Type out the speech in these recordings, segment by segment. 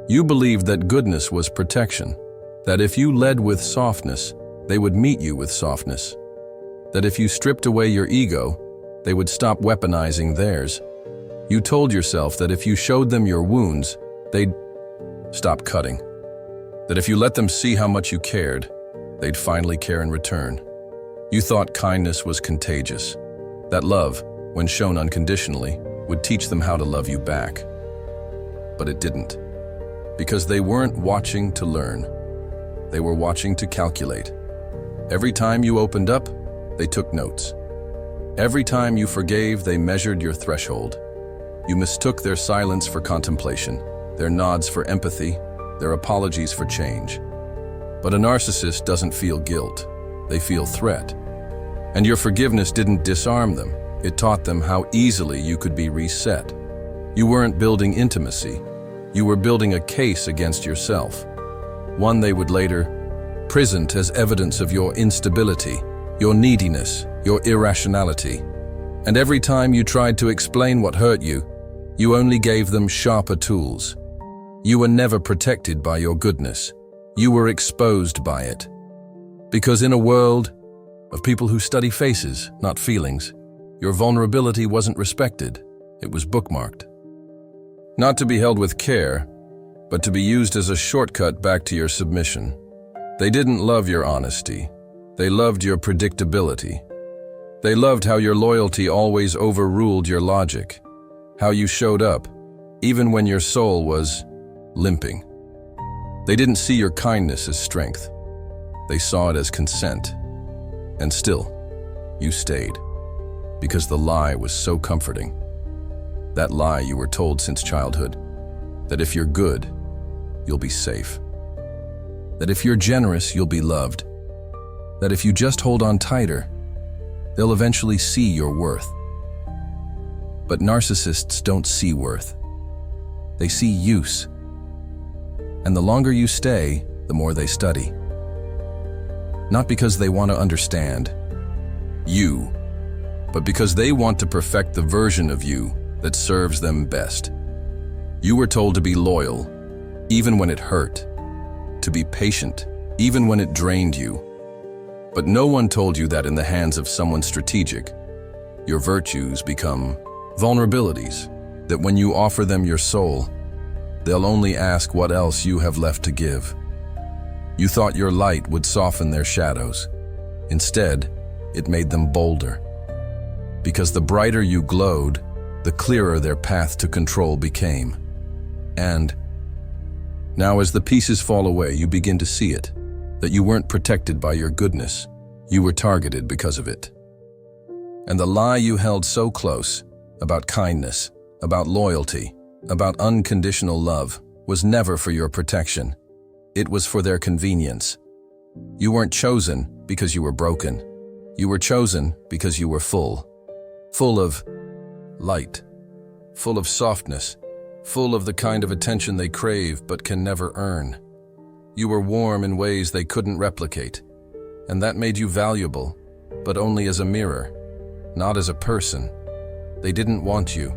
You believed that goodness was protection, that if you led with softness, they would meet you with softness, that if you stripped away your ego, they would stop weaponizing theirs. You told yourself that if you showed them your wounds, they'd stop cutting, that if you let them see how much you cared, they'd finally care in return. You thought kindness was contagious, that love, when shown unconditionally, would teach them how to love you back. But it didn't. Because they weren't watching to learn. They were watching to calculate. Every time you opened up, they took notes. Every time you forgave, they measured your threshold. You mistook their silence for contemplation, their nods for empathy, their apologies for change. But a narcissist doesn't feel guilt. They feel threat. And your forgiveness didn't disarm them. It taught them how easily you could be reset. You weren't building intimacy. You were building a case against yourself, one they would later present as evidence of your instability, your neediness, your irrationality. And every time you tried to explain what hurt you, you only gave them sharper tools. You were never protected by your goodness. You were exposed by it. Because in a world of people who study faces, not feelings, your vulnerability wasn't respected. It was bookmarked. Not to be held with care, but to be used as a shortcut back to your submission. They didn't love your honesty. They loved your predictability. They loved how your loyalty always overruled your logic, how you showed up, even when your soul was limping. They didn't see your kindness as strength. They saw it as consent. And still, you stayed, because the lie was so comforting. That lie you were told since childhood, that if you're good, you'll be safe. That if you're generous, you'll be loved. That if you just hold on tighter, they'll eventually see your worth. But narcissists don't see worth. They see use. And the longer you stay, the more they study. Not because they want to understand you, but because they want to perfect the version of you that serves them best. You were told to be loyal, even when it hurt, to be patient, even when it drained you. But no one told you that in the hands of someone strategic, your virtues become vulnerabilities, that when you offer them your soul, they'll only ask what else you have left to give. You thought your light would soften their shadows. Instead, it made them bolder. Because the brighter you glowed, the clearer their path to control became. And now as the pieces fall away, you begin to see it, that you weren't protected by your goodness, you were targeted because of it. And the lie you held so close, about kindness, about loyalty, about unconditional love, was never for your protection. It was for their convenience. You weren't chosen because you were broken. You were chosen because you were full of light, full of softness, full of the kind of attention they crave but can never earn. You were warm in ways they couldn't replicate, and that made you valuable, but only as a mirror, not as a person. They didn't want you.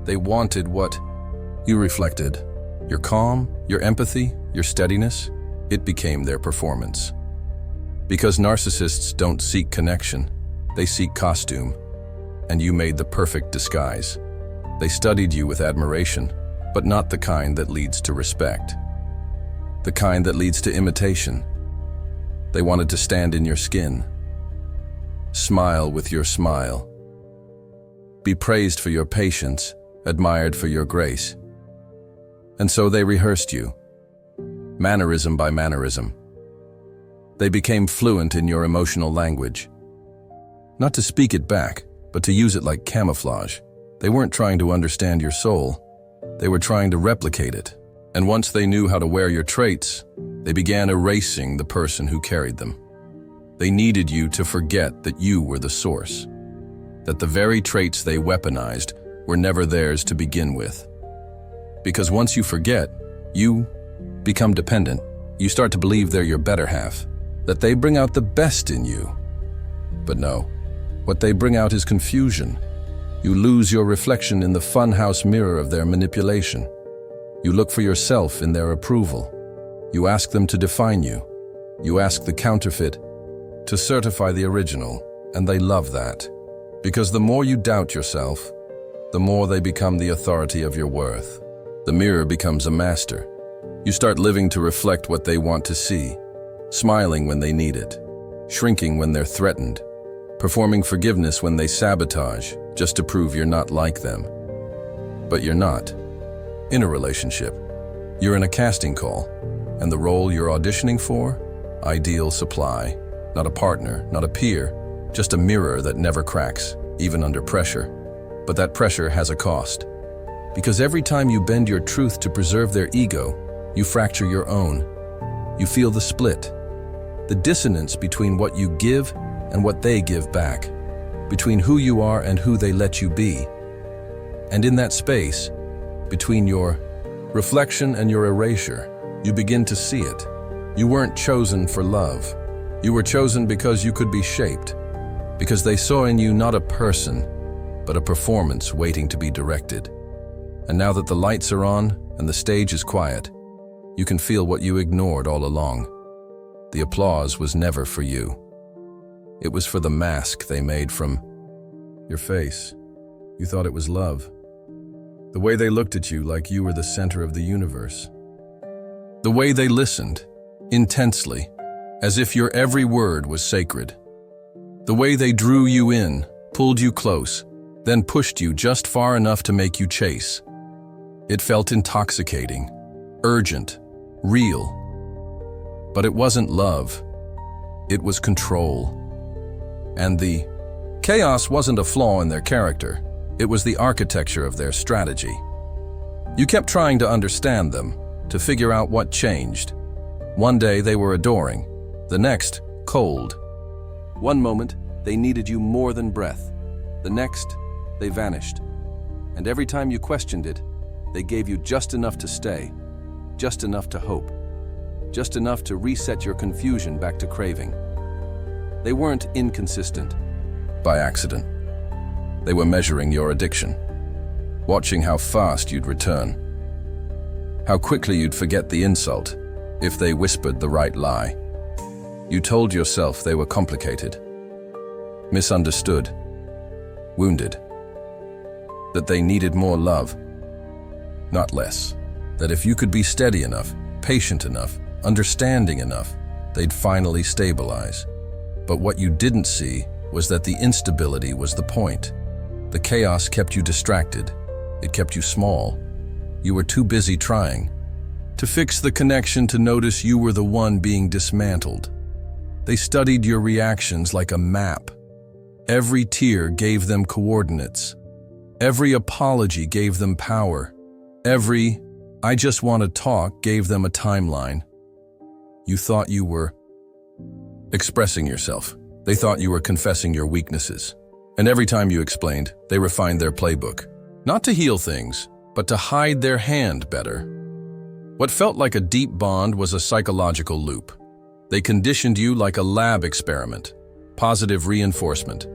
They wanted what you reflected. Your calm, your empathy, your steadiness, it became their performance. Because narcissists don't seek connection, they seek costume. And you made the perfect disguise. They studied you with admiration, but not the kind that leads to respect. The kind that leads to imitation. They wanted to stand in your skin, smile with your smile, be praised for your patience, admired for your grace. And so they rehearsed you, mannerism by mannerism. They became fluent in your emotional language. Not to speak it back, but to use it like camouflage. They weren't trying to understand your soul. They were trying to replicate it. And once they knew how to wear your traits, they began erasing the person who carried them. They needed you to forget that you were the source, that the very traits they weaponized were never theirs to begin with. Because once you forget, you become dependent. You start to believe they're your better half, that they bring out the best in you. But no, what they bring out is confusion, You lose your reflection in the funhouse mirror of their manipulation. You look for yourself in their approval. You ask them to define you. You ask the counterfeit to certify the original, and they love that. Because the more you doubt yourself, the more they become the authority of your worth. The mirror becomes a master. You start living to reflect what they want to see, smiling when they need it, shrinking when they're threatened, performing forgiveness when they sabotage, just to prove you're not like them. But you're not. In a relationship, you're in a casting call, and the role you're auditioning for? Ideal supply. Not a partner, not a peer, just a mirror that never cracks, even under pressure. But that pressure has a cost. Because every time you bend your truth to preserve their ego, you fracture your own. You feel the split, the dissonance between what you give and what they give back, between who you are and who they let you be. And in that space, between your reflection and your erasure, you begin to see it. You weren't chosen for love. You were chosen because you could be shaped, because they saw in you not a person, but a performance waiting to be directed. And now that the lights are on and the stage is quiet, you can feel what you ignored all along. The applause was never for you. It was for the mask they made from your face. You thought it was love. The way they looked at you like you were the center of the universe. The way they listened, intensely, as if your every word was sacred. The way they drew you in, pulled you close, then pushed you just far enough to make you chase. It felt intoxicating, urgent, real. But it wasn't love. It was control. And the chaos wasn't a flaw in their character. It was the architecture of their strategy. You kept trying to understand them, to figure out what changed. One day they were adoring, the next, cold. One moment, they needed you more than breath. The next, they vanished. And every time you questioned it, they gave you just enough to stay, just enough to hope, just enough to reset your confusion back to craving. They weren't inconsistent by accident. They were measuring your addiction, watching how fast you'd return, how quickly you'd forget the insult if they whispered the right lie. You told yourself they were complicated, misunderstood, wounded, that they needed more love, not less, that if you could be steady enough, patient enough, understanding enough, they'd finally stabilize. But what you didn't see was that the instability was the point. The chaos kept you distracted. It kept you small. You were too busy trying to fix the connection to notice you were the one being dismantled. They studied your reactions like a map. Every tear gave them coordinates. Every apology gave them power. Every "I just want to talk" gave them a timeline. You thought you were expressing yourself. They thought you were confessing your weaknesses. And every time you explained, they refined their playbook. Not to heal things, but to hide their hand better. What felt like a deep bond was a psychological loop. They conditioned you like a lab experiment. Positive reinforcement,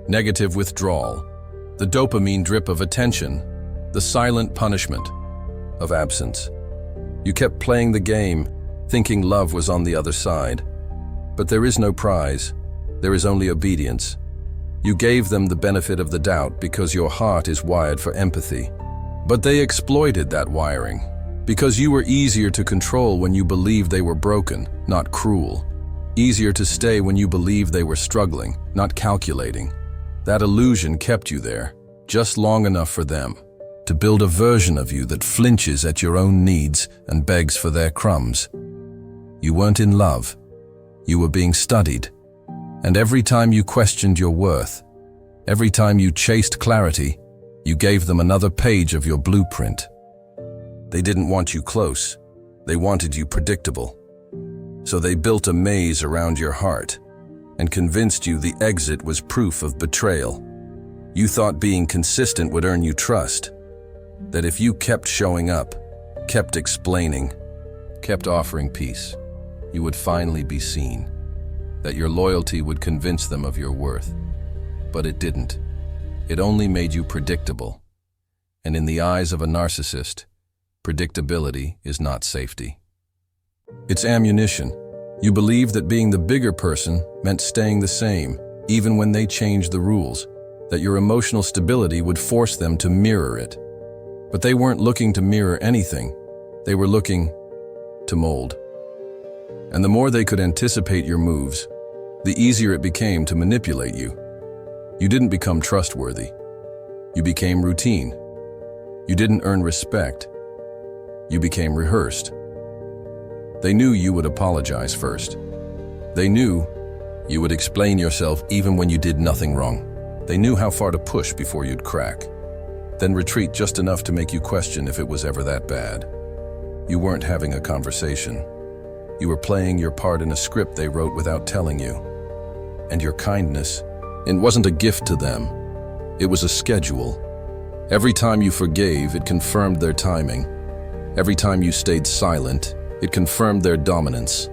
negative withdrawal, the dopamine drip of attention, the silent punishment of absence. You kept playing the game, thinking love was on the other side. But there is no prize. There is only obedience. You gave them the benefit of the doubt because your heart is wired for empathy. But they exploited that wiring because you were easier to control when you believed they were broken, not cruel. Easier to stay when you believed they were struggling, not calculating. That illusion kept you there, just long enough for them to build a version of you that flinches at your own needs and begs for their crumbs. You weren't in love. You were being studied. And every time you questioned your worth, every time you chased clarity, you gave them another page of your blueprint. They didn't want you close. They wanted you predictable. So they built a maze around your heart and convinced you the exit was proof of betrayal. You thought being consistent would earn you trust, that if you kept showing up, kept explaining, kept offering peace, you would finally be seen, that your loyalty would convince them of your worth. But it didn't. It only made you predictable. And in the eyes of a narcissist, predictability is not safety. It's ammunition. You believed that being the bigger person meant staying the same, even when they changed the rules, that your emotional stability would force them to mirror it. But they weren't looking to mirror anything. They were looking to mold. And the more they could anticipate your moves, the easier it became to manipulate you. You didn't become trustworthy. You became routine. You didn't earn respect. You became rehearsed. They knew you would apologize first. They knew you would explain yourself even when you did nothing wrong. They knew how far to push before you'd crack, then retreat just enough to make you question if it was ever that bad. You weren't having a conversation. You were playing your part in a script they wrote without telling you. And your kindness, it wasn't a gift to them. It was a schedule. Every time you forgave, it confirmed their timing. Every time you stayed silent, it confirmed their dominance.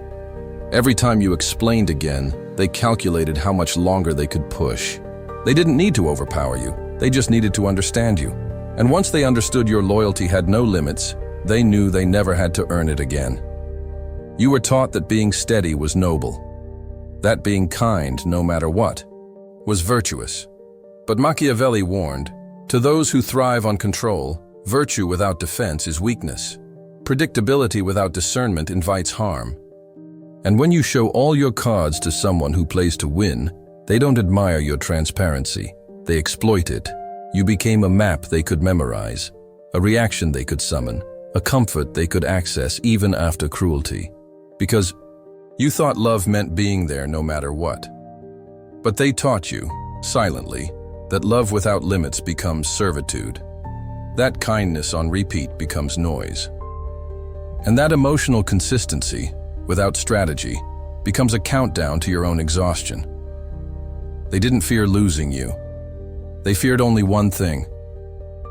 Every time you explained again, they calculated how much longer they could push. They didn't need to overpower you. They just needed to understand you. And once they understood your loyalty had no limits, they knew they never had to earn it again. You were taught that being steady was noble, that being kind, no matter what, was virtuous. But Machiavelli warned, to those who thrive on control, virtue without defense is weakness. Predictability without discernment invites harm. And when you show all your cards to someone who plays to win, they don't admire your transparency. They exploit it. You became a map they could memorize, a reaction they could summon, a comfort they could access even after cruelty. Because you thought love meant being there no matter what. But they taught you, silently, that love without limits becomes servitude. That kindness on repeat becomes noise. And that emotional consistency, without strategy, becomes a countdown to your own exhaustion. They didn't fear losing you. They feared only one thing: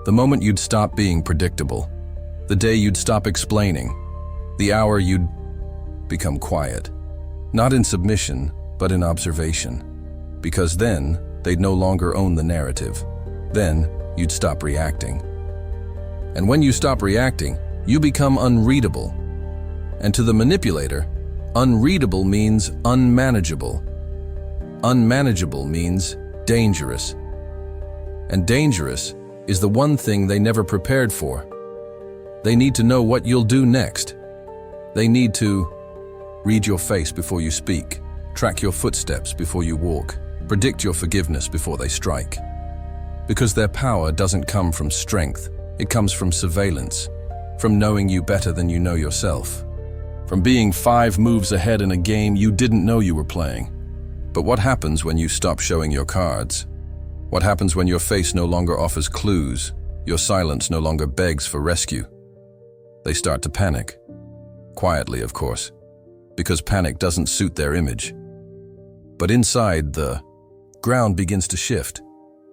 the moment you'd stop being predictable, the day you'd stop explaining, the hour you'd become quiet. Not in submission, but in observation. Because then, they'd no longer own the narrative. Then, you'd stop reacting. And when you stop reacting, you become unreadable. And to the manipulator, unreadable means unmanageable. Unmanageable means dangerous. And dangerous is the one thing they never prepared for. They need to know what you'll do next. They need to read your face before you speak, track your footsteps before you walk, predict your forgiveness before they strike. Because their power doesn't come from strength, it comes from surveillance, from knowing you better than you know yourself, from being 5 moves ahead in a game you didn't know you were playing. But what happens when you stop showing your cards? What happens when your face no longer offers clues, your silence no longer begs for rescue? They start to panic. Quietly, of course, because panic doesn't suit their image. But inside, the ground begins to shift.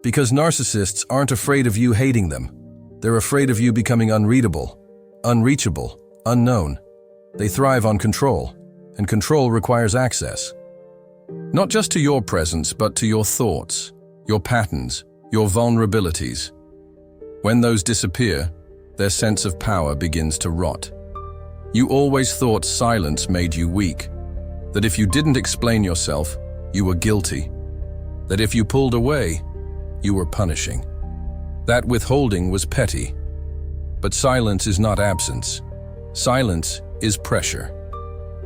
Because narcissists aren't afraid of you hating them. They're afraid of you becoming unreadable, unreachable, unknown. They thrive on control, and control requires access. Not just to your presence, but to your thoughts, your patterns, your vulnerabilities. When those disappear, their sense of power begins to rot. You always thought silence made you weak, that if you didn't explain yourself, you were guilty, that if you pulled away, you were punishing. That withholding was petty. But silence is not absence. Silence is pressure.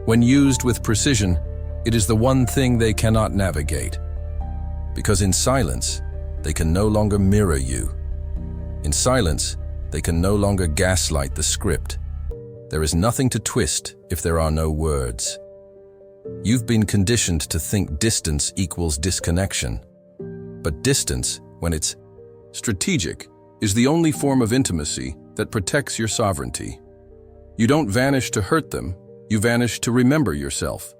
When used with precision, it is the one thing they cannot navigate. Because in silence, they can no longer mirror you. In silence, they can no longer gaslight the script. There is nothing to twist if there are no words. You've been conditioned to think distance equals disconnection. But distance, when it's strategic, is the only form of intimacy that protects your sovereignty. You don't vanish to hurt them, you vanish to remember yourself,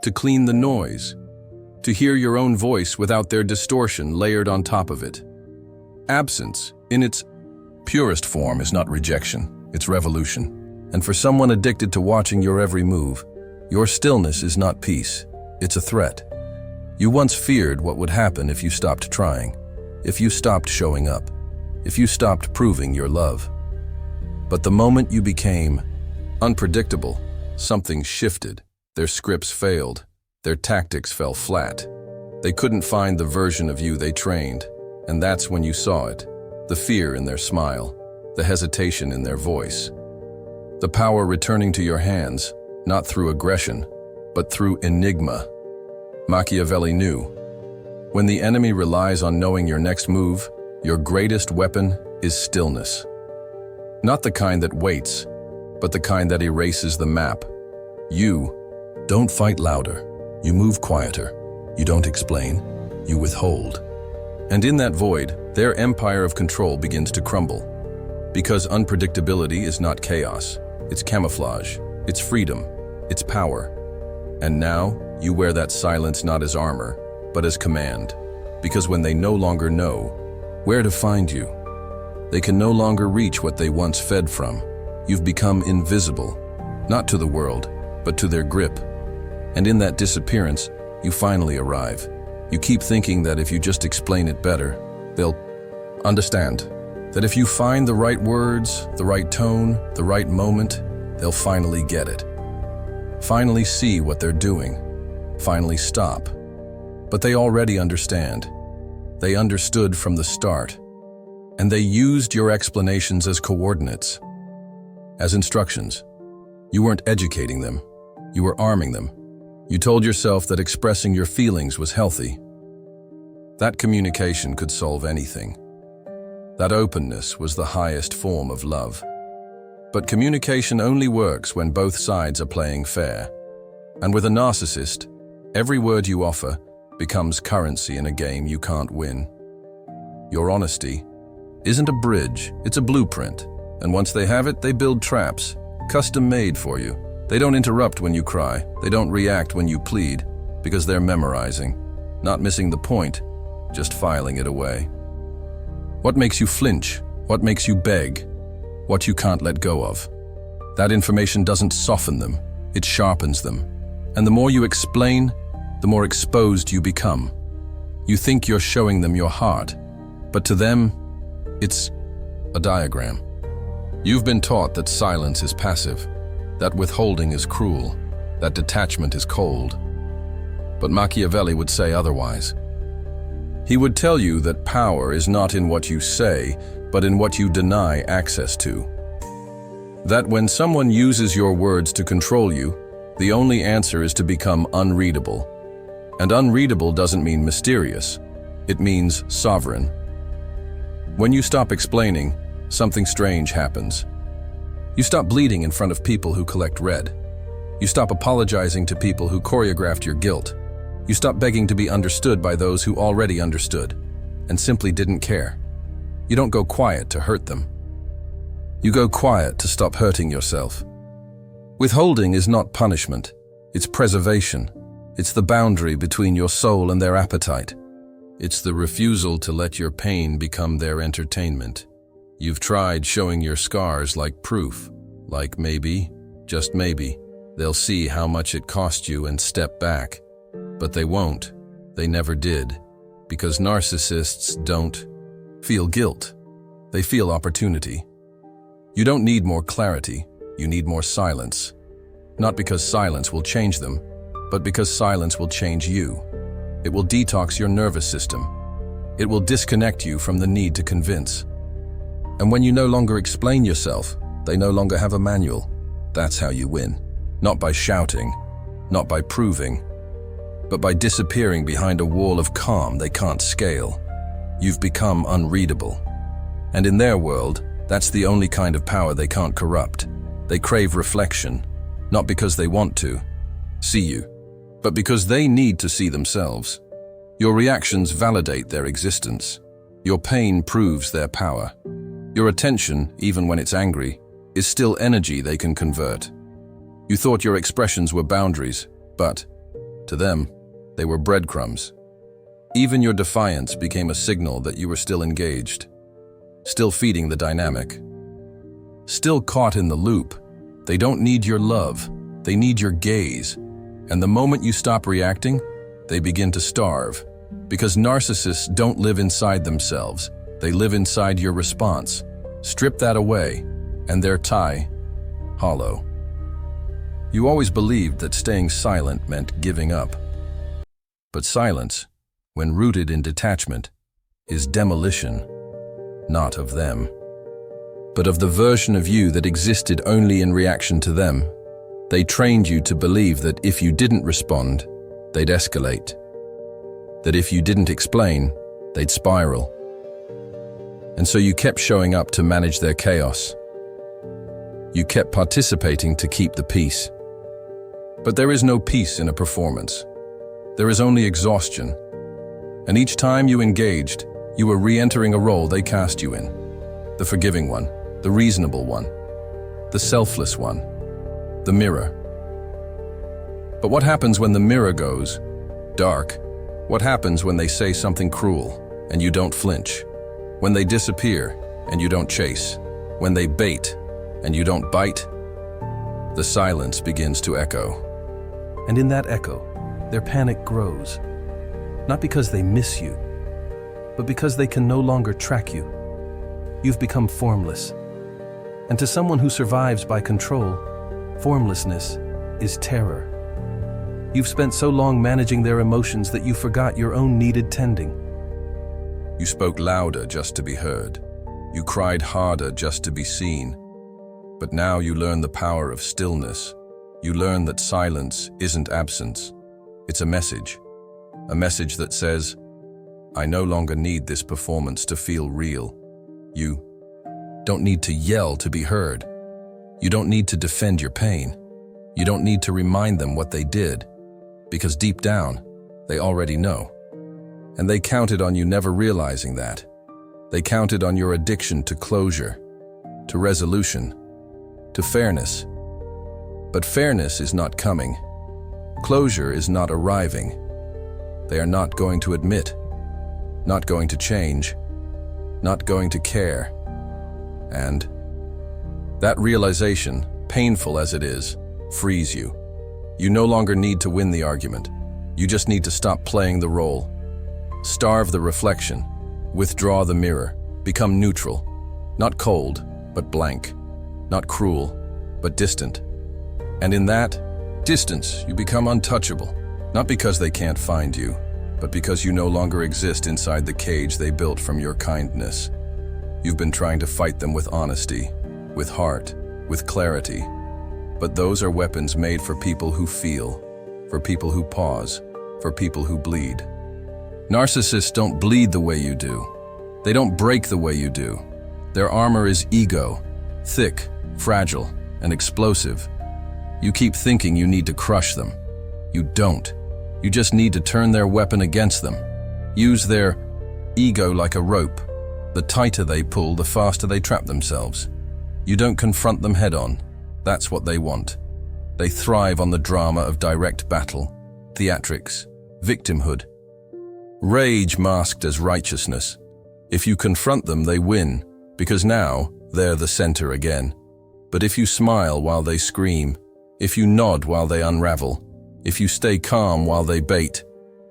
to clean the noise, to hear your own voice without their distortion layered on top of it. Absence, in its purest form, is not rejection, it's revolution. And for someone addicted to watching your every move, your stillness is not peace, it's a threat. You once feared what would happen if you stopped trying, if you stopped showing up, if you stopped proving your love. But the moment you became unpredictable, something shifted. Their scripts failed. Their tactics fell flat. They couldn't find the version of you they trained, and that's when you saw it. The fear in their smile, the hesitation in their voice. The power returning to your hands, not through aggression, but through enigma. Machiavelli knew, when the enemy relies on knowing your next move, your greatest weapon is stillness. Not the kind that waits, but the kind that erases the map. You don't fight louder. You move quieter. You don't explain. You withhold. And in that void, their empire of control begins to crumble. Because unpredictability is not chaos. It's camouflage. It's freedom. It's power. And now, you wear that silence not as armor, but as command. Because when they no longer know where to find you, they can no longer reach what they once fed from. You've become invisible, not to the world, but to their grip. And in that disappearance, you finally arrive. You keep thinking that if you just explain it better, they'll understand. That if you find the right words, the right tone, the right moment, they'll finally get it. Finally see what they're doing. Finally stop. But they already understand. They understood from the start. And they used your explanations as coordinates, as instructions. You weren't educating them. You were arming them. You told yourself that expressing your feelings was healthy. That communication could solve anything. That openness was the highest form of love. But communication only works when both sides are playing fair. And with a narcissist, every word you offer becomes currency in a game you can't win. Your honesty isn't a bridge, it's a blueprint. And once they have it, they build traps, custom-made for you. They don't interrupt when you cry. They don't react when you plead, because they're memorizing, not missing the point, just filing it away. What makes you flinch? What makes you beg? What you can't let go of? That information doesn't soften them, it sharpens them. And the more you explain, the more exposed you become. You think you're showing them your heart, but to them, it's a diagram. You've been taught that silence is passive, that withholding is cruel, that detachment is cold. But Machiavelli would say otherwise. He would tell you that power is not in what you say, but in what you deny access to. That when someone uses your words to control you, the only answer is to become unreadable. And unreadable doesn't mean mysterious. It means sovereign. When you stop explaining, something strange happens. You stop bleeding in front of people who collect red. You stop apologizing to people who choreographed your guilt. You stop begging to be understood by those who already understood and simply didn't care. You don't go quiet to hurt them. You go quiet to stop hurting yourself. Withholding is not punishment. It's preservation. It's the boundary between your soul and their appetite. It's the refusal to let your pain become their entertainment. You've tried showing your scars like proof, like maybe, just maybe, they'll see how much it cost you and step back. But they won't. They never did. Because narcissists don't feel guilt. They feel opportunity. You don't need more clarity. You need more silence. Not because silence will change them, but because silence will change you. It will detox your nervous system. It will disconnect you from the need to convince. And when you no longer explain yourself, they no longer have a manual. That's how you win. Not by shouting, not by proving, but by disappearing behind a wall of calm they can't scale. You've become unreadable. And in their world, that's the only kind of power they can't corrupt. They crave reflection, not because they want to see you, but because they need to see themselves. Your reactions validate their existence. Your pain proves their power. Your attention, even when it's angry, is still energy they can convert. You thought your expressions were boundaries, but, to them, they were breadcrumbs. Even your defiance became a signal that you were still engaged, still feeding the dynamic. Still caught in the loop. They don't need your love, they need your gaze. And the moment you stop reacting, they begin to starve. Because narcissists don't live inside themselves, they live inside your response. Strip that away, and they're hollow. You always believed that staying silent meant giving up. But silence, when rooted in detachment, is demolition, not of them, but of the version of you that existed only in reaction to them. They trained you to believe that if you didn't respond, they'd escalate. That if you didn't explain, they'd spiral. And so you kept showing up to manage their chaos. You kept participating to keep the peace. But there is no peace in a performance. There is only exhaustion. And each time you engaged, you were re-entering a role they cast you in. The forgiving one, the reasonable one, the selfless one, the mirror. But what happens when the mirror goes dark? What happens when they say something cruel and you don't flinch? When they disappear and you don't chase? When they bait and you don't bite? The silence begins to echo. And in that echo, their panic grows. Not because they miss you, but because they can no longer track you. You've become formless. And to someone who survives by control, formlessness is terror. You've spent so long managing their emotions that you forgot your own needed tending. You spoke louder just to be heard. You cried harder just to be seen. But now you learn the power of stillness. You learn that silence isn't absence. It's a message that says, I no longer need this performance to feel real. You don't need to yell to be heard. You don't need to defend your pain. You don't need to remind them what they did, because deep down, they already know. And they counted on you never realizing that. They counted on your addiction to closure, to resolution, to fairness. But fairness is not coming. Closure is not arriving. They are not going to admit, not going to change, not going to care. And that realization, painful as it is, frees you. You no longer need to win the argument. You just need to stop playing the role. Starve the reflection. Withdraw the mirror. Become neutral. Not cold, but blank. Not cruel, but distant. And in that distance, you become untouchable. Not because they can't find you, but because you no longer exist inside the cage they built from your kindness. You've been trying to fight them with honesty, with heart, with clarity. But those are weapons made for people who feel, for people who pause, for people who bleed. Narcissists don't bleed the way you do. They don't break the way you do. Their armor is ego, thick, fragile, and explosive. You keep thinking you need to crush them. You don't. You just need to turn their weapon against them. Use their ego like a rope. The tighter they pull, the faster they trap themselves. You don't confront them head-on. That's what they want. They thrive on the drama of direct battle, theatrics, victimhood. Rage masked as righteousness. If you confront them, they win, because now they're the center again. But if you smile while they scream, if you nod while they unravel, if you stay calm while they bait,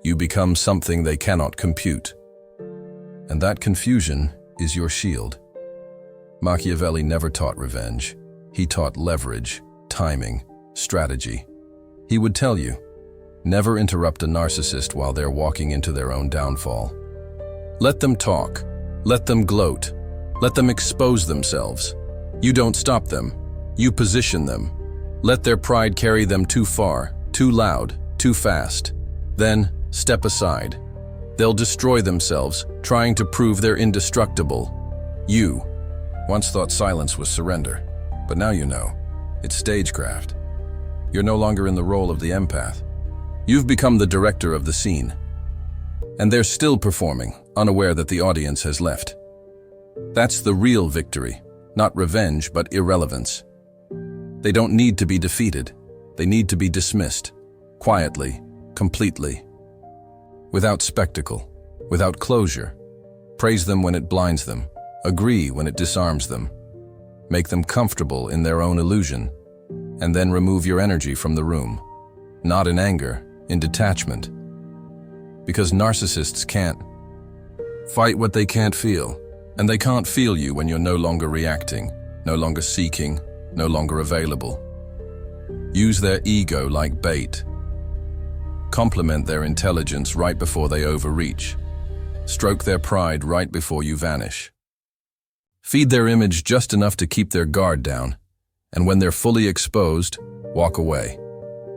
you become something they cannot compute. And that confusion is your shield. Machiavelli never taught revenge. He taught leverage, timing, strategy. He would tell you, never interrupt a narcissist while they're walking into their own downfall. Let them talk. Let them gloat. Let them expose themselves. You don't stop them. You position them. Let their pride carry them too far, too loud, too fast. Then step aside. They'll destroy themselves, trying to prove they're indestructible. You once thought silence was surrender, but now you know. It's stagecraft. You're no longer in the role of the empath. You've become the director of the scene. And they're still performing, unaware that the audience has left. That's the real victory, not revenge, but irrelevance. They don't need to be defeated. They need to be dismissed, quietly, completely. Without spectacle, without closure. Praise them when it blinds them. Agree when it disarms them. Make them comfortable in their own illusion. And then remove your energy from the room. Not in anger, in detachment. Because narcissists can't fight what they can't feel, and they can't feel you when you're no longer reacting, no longer seeking, no longer available. Use their ego like bait. Compliment their intelligence right before they overreach. Stroke their pride right before you vanish. Feed their image just enough to keep their guard down, and when they're fully exposed, walk away.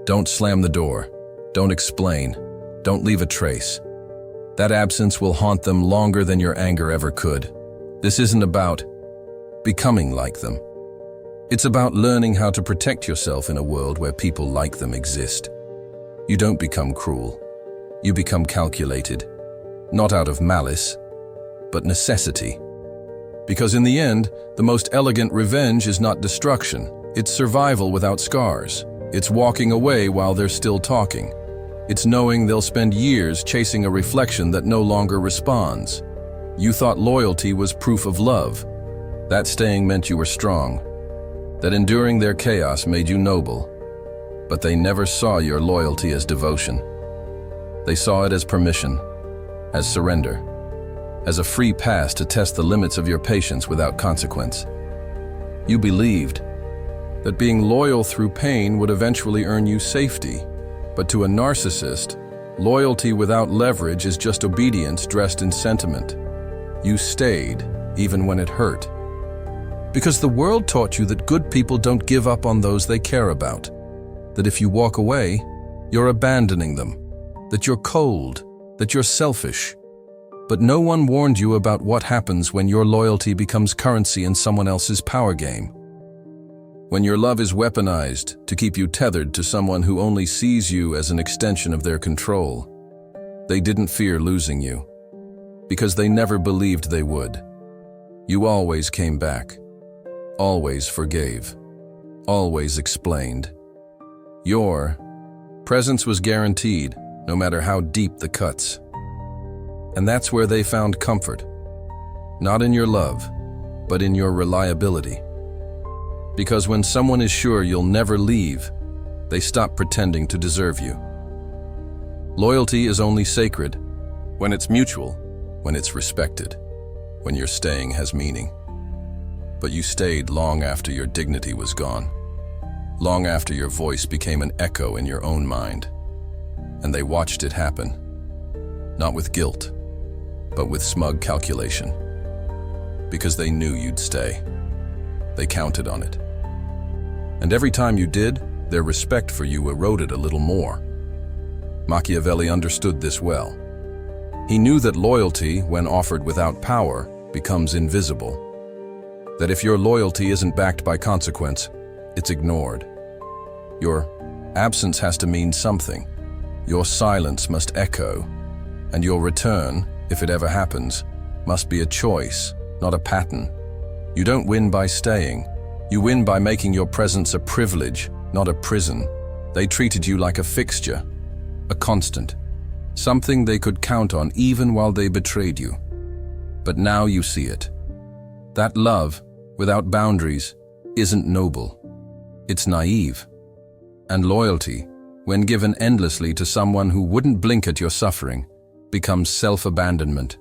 Don't slam the door. Don't explain. Don't leave a trace. That absence will haunt them longer than your anger ever could. This isn't about becoming like them. It's about learning how to protect yourself in a world where people like them exist. You don't become cruel. You become calculated, not out of malice, but necessity. Because in the end, the most elegant revenge is not destruction. It's survival without scars. It's walking away while they're still talking. It's knowing they'll spend years chasing a reflection that no longer responds. You thought loyalty was proof of love. That staying meant you were strong. That enduring their chaos made you noble. But they never saw your loyalty as devotion. They saw it as permission, as surrender, as a free pass to test the limits of your patience without consequence. You believed that being loyal through pain would eventually earn you safety. But to a narcissist, loyalty without leverage is just obedience dressed in sentiment. You stayed, even when it hurt. Because the world taught you that good people don't give up on those they care about. That if you walk away, you're abandoning them. That you're cold. That you're selfish. But no one warned you about what happens when your loyalty becomes currency in someone else's power game. When your love is weaponized to keep you tethered to someone who only sees you as an extension of their control. They didn't fear losing you, because they never believed they would. You always came back, always forgave, always explained. Your presence was guaranteed, no matter how deep the cuts. And that's where they found comfort, not in your love, but in your reliability. Because when someone is sure you'll never leave, they stop pretending to deserve you. Loyalty is only sacred when it's mutual, when it's respected, when your staying has meaning. But you stayed long after your dignity was gone, long after your voice became an echo in your own mind. And they watched it happen, not with guilt, but with smug calculation. Because they knew you'd stay. They counted on it. And every time you did, their respect for you eroded a little more. Machiavelli understood this well. He knew that loyalty, when offered without power, becomes invisible. That if your loyalty isn't backed by consequence, it's ignored. Your absence has to mean something. Your silence must echo. And your return, if it ever happens, must be a choice, not a pattern. You don't win by staying. You win by making your presence a privilege, not a prison. They treated you like a fixture, a constant, something they could count on even while they betrayed you. But now you see it. That love, without boundaries, isn't noble. It's naive. And loyalty, when given endlessly to someone who wouldn't blink at your suffering, becomes self-abandonment.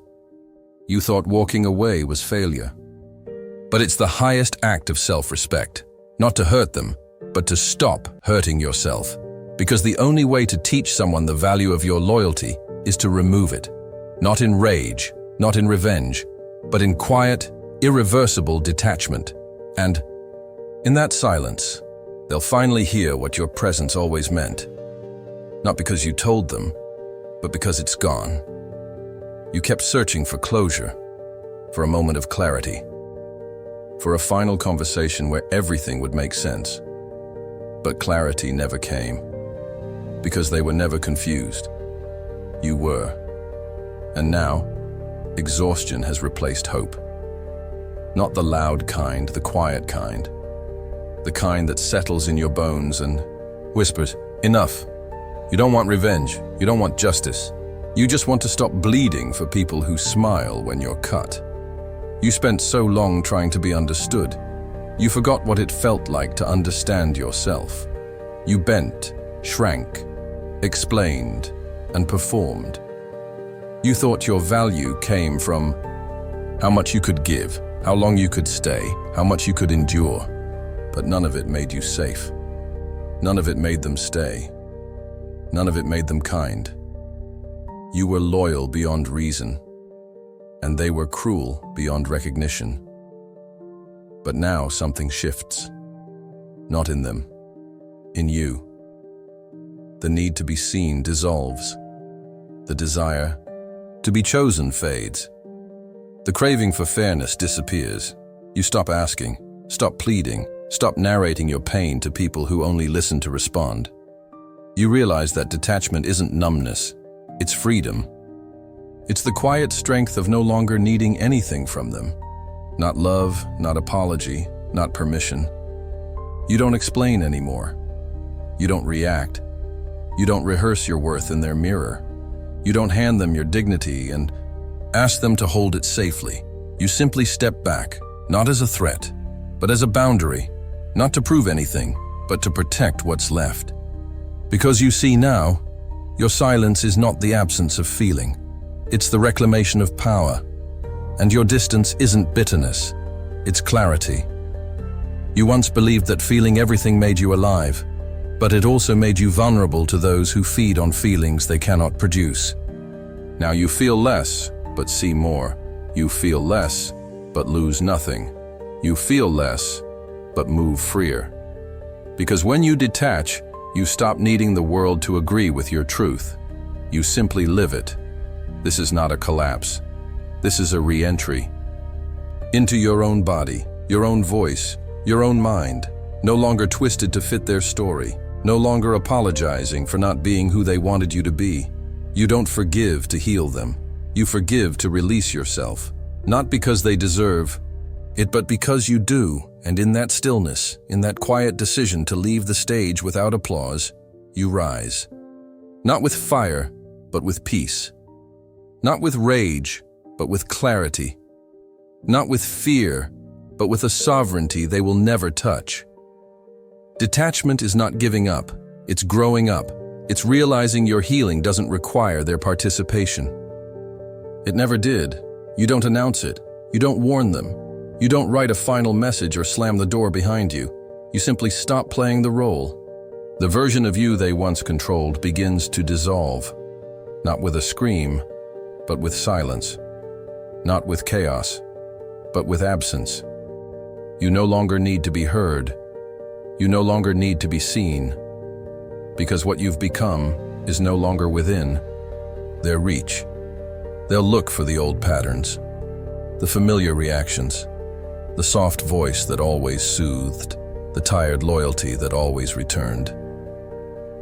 You thought walking away was failure. But it's the highest act of self-respect, not to hurt them, but to stop hurting yourself. Because the only way to teach someone the value of your loyalty is to remove it. Not in rage, not in revenge, but in quiet, irreversible detachment. And in that silence, they'll finally hear what your presence always meant. Not because you told them, but because it's gone. You kept searching for closure, for a moment of clarity, for a final conversation where everything would make sense. But clarity never came, because they were never confused. You were. And now, exhaustion has replaced hope. Not the loud kind, the quiet kind. The kind that settles in your bones and whispers, "Enough. You don't want revenge. You don't want justice. You just want to stop bleeding for people who smile when you're cut." You spent so long trying to be understood. You forgot what it felt like to understand yourself. You bent, shrank, explained, and performed. You thought your value came from how much you could give, how long you could stay, how much you could endure. But none of it made you safe. None of it made them stay. None of it made them kind. You were loyal beyond reason, and they were cruel beyond recognition. But now something shifts. Not in them, in you. The need to be seen dissolves. The desire to be chosen fades. The craving for fairness disappears. You stop asking, stop pleading, stop narrating your pain to people who only listen to respond. You realize that detachment isn't numbness, it's freedom. It's the quiet strength of no longer needing anything from them. Not love, not apology, not permission. You don't explain anymore. You don't react. You don't rehearse your worth in their mirror. You don't hand them your dignity and ask them to hold it safely. You simply step back, not as a threat, but as a boundary, not to prove anything, but to protect what's left. Because you see now, your silence is not the absence of feeling. It's the reclamation of power. And your distance isn't bitterness, it's clarity. You once believed that feeling everything made you alive, but it also made you vulnerable to those who feed on feelings they cannot produce. Now you feel less, but see more. You feel less, but lose nothing. You feel less, but move freer. Because when you detach, you stop needing the world to agree with your truth. You simply live it. This is not a collapse. This is a re-entry. Into your own body, your own voice, your own mind, no longer twisted to fit their story, no longer apologizing for not being who they wanted you to be. You don't forgive to heal them. You forgive to release yourself, not because they deserve it, but because you do, and in that stillness, in that quiet decision to leave the stage without applause, you rise. Not with fire, but with peace. Not with rage, but with clarity. Not with fear, but with a sovereignty they will never touch. Detachment is not giving up, it's growing up. It's realizing your healing doesn't require their participation. It never did. You don't announce it. You don't warn them. You don't write a final message or slam the door behind you. You simply stop playing the role. The version of you they once controlled begins to dissolve. Not with a scream, but with silence. Not with chaos, but with absence. You no longer need to be heard. You no longer need to be seen. Because what you've become is no longer within their reach. They'll look for the old patterns, the familiar reactions, the soft voice that always soothed, the tired loyalty that always returned.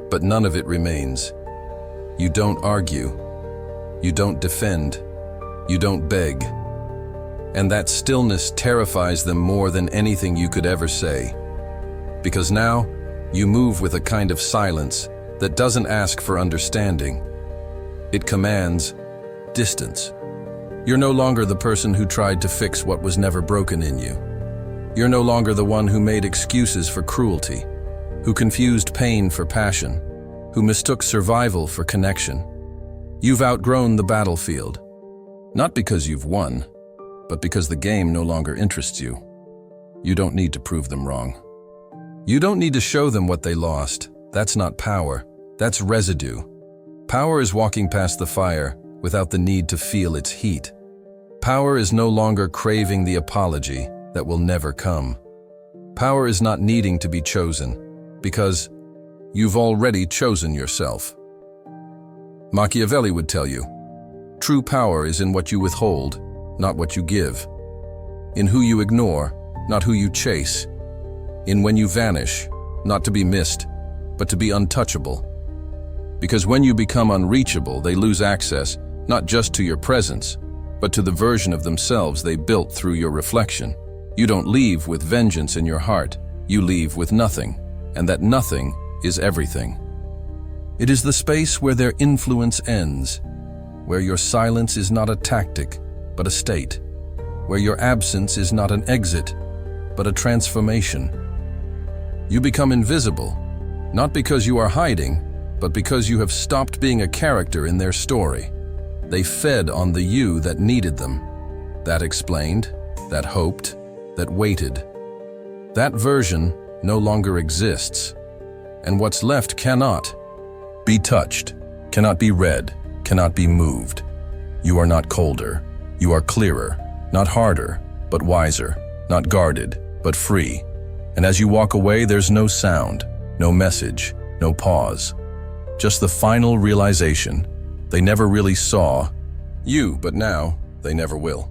But none of it remains. You don't argue. You don't defend. You don't beg. And that stillness terrifies them more than anything you could ever say. Because now, you move with a kind of silence that doesn't ask for understanding. It commands distance. You're no longer the person who tried to fix what was never broken in you. You're no longer the one who made excuses for cruelty, who confused pain for passion, who mistook survival for connection. You've outgrown the battlefield, not because you've won, but because the game no longer interests you. You don't need to prove them wrong. You don't need to show them what they lost. That's not power. That's residue. Power is walking past the fire without the need to feel its heat. Power is no longer craving the apology that will never come. Power is not needing to be chosen, because you've already chosen yourself. Machiavelli would tell you, true power is in what you withhold, not what you give. In who you ignore, not who you chase. In when you vanish, not to be missed, but to be untouchable. Because when you become unreachable, they lose access, not just to your presence, but to the version of themselves they built through your reflection. You don't leave with vengeance in your heart, you leave with nothing, and that nothing is everything. It is the space where their influence ends, where your silence is not a tactic, but a state, where your absence is not an exit, but a transformation. You become invisible, not because you are hiding, but because you have stopped being a character in their story. They fed on the you that needed them, that explained, that hoped, that waited. That version no longer exists, and what's left cannot be touched, cannot be read, cannot be moved. You are not colder, you are clearer, not harder, but wiser, not guarded, but free. And as you walk away, there's no sound, no message, no pause. Just the final realization. They never really saw you, but now they never will.